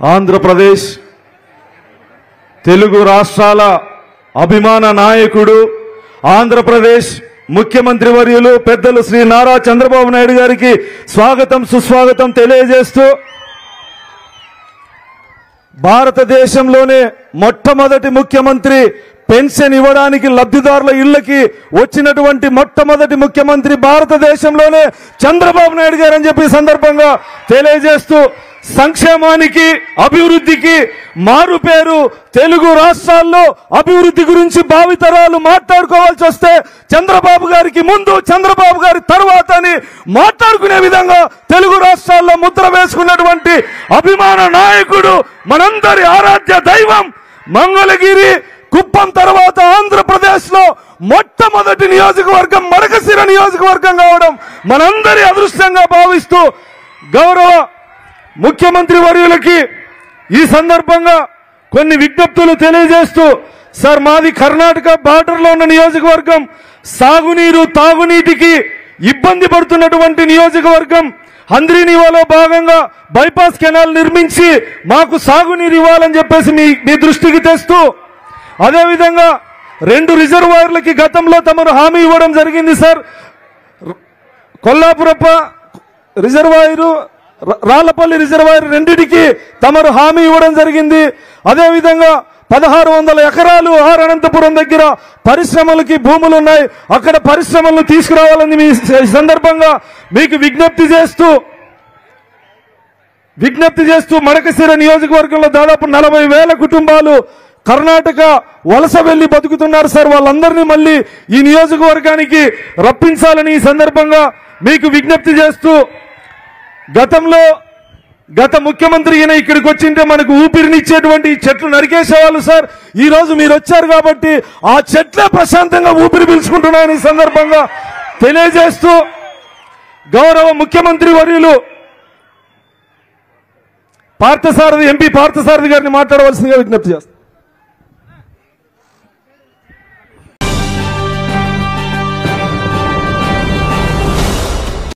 ఆంధ్రప్రదేశ్ తెలుగు రాష్ట్రాల అభిమాన నాయకుడు ఆంధ్రప్రదేశ్ ముఖ్యమంత్రి వర్యులు పెద్దలు శ్రీ నారా చంద్రబాబు నాయుడు గారికి స్వాగతం సుస్వాగతం తెలియజేస్తూ భారతదేశంలోనే మొట్టమొదటి ముఖ్యమంత్రి పెన్షన్ ఇవ్వడానికి లబ్ధిదారుల ఇళ్లకి వచ్చినటువంటి మొట్టమొదటి ముఖ్యమంత్రి భారతదేశంలోనే చంద్రబాబు నాయుడు గారు అని చెప్పి సందర్భంగా తెలియజేస్తూ సంక్షేమానికి అభివృద్ధికి మారు పేరు తెలుగు రాష్ట్రాల్లో అభివృద్ధి గురించి భావితరాలు మాట్లాడుకోవాల్సి వస్తే చంద్రబాబు గారికి ముందు చంద్రబాబు గారి తర్వాత అని మాట్లాడుకునే విధంగా తెలుగు రాష్ట్రాల్లో ముద్ర వేసుకున్నటువంటి అభిమాన నాయకుడు మనందరి ఆరాధ్య దైవం మంగళగిరి కుప్పం తర్వాత ఆంధ్రప్రదేశ్ లో మొట్టమొదటి నియోజకవర్గం మడకశిర నియోజకవర్గం కావడం మనందరి అదృష్టంగా భావిస్తూ గౌరవ ముఖ్యమంత్రి వర్యులకి ఈ సందర్భంగా కొన్ని విజ్ఞప్తులు తెలియజేస్తూ సార్ మాది కర్ణాటక బార్డర్ లో ఉన్న నియోజకవర్గం సాగునీరు తాగునీటికి ఇబ్బంది పడుతున్నటువంటి నియోజకవర్గం హంద్రీనివాలో భాగంగా బైపాస్ కెనాల్ నిర్మించి మాకు సాగునీరు ఇవ్వాలని చెప్పేసి మీ దృష్టికి తెస్తూ అదేవిధంగా 2 రిజర్వాయర్లకి గతంలో తమరు హామీ ఇవ్వడం జరిగింది సార్. కొల్లాపురప్ప రిజర్వాయరు రాళ్లపల్లి రిజర్వాయర్ రెండిటికి తమరు హామీ ఇవ్వడం జరిగింది. అదేవిధంగా 1600 ఎకరాలు అనంతపురం దగ్గర పరిశ్రమలకి భూములు ఉన్నాయి, అక్కడ పరిశ్రమలను తీసుకురావాలని మీ సందర్భంగా మీకు విజ్ఞప్తి చేస్తూ మడకశిర నియోజకవర్గంలో దాదాపు 40,000 కుటుంబాలు కర్ణాటక వలస వెళ్లి బతుకుతున్నారు సార్. వాళ్ళందరినీ మళ్ళీ ఈ నియోజకవర్గానికి రప్పించాలని ఈ సందర్భంగా మీకు విజ్ఞప్తి చేస్తూ గత ముఖ్యమంత్రి ఈయన ఇక్కడికి వచ్చింటే మనకు ఊపిరినిచ్చేటువంటి చెట్లు నరికేసేవాళ్ళు సార్. ఈ రోజు మీరు వచ్చారు కాబట్టి ఆ చెట్లే ప్రశాంతంగా ఊపిరి పీల్చుకుంటున్నారని ఈ సందర్భంగా తెలియజేస్తూ గౌరవ ముఖ్యమంత్రి వర్యులు ఎంపీ పార్థసారథి గారిని మాట్లాడవలసిందిగా విజ్ఞప్తి చేస్తారు.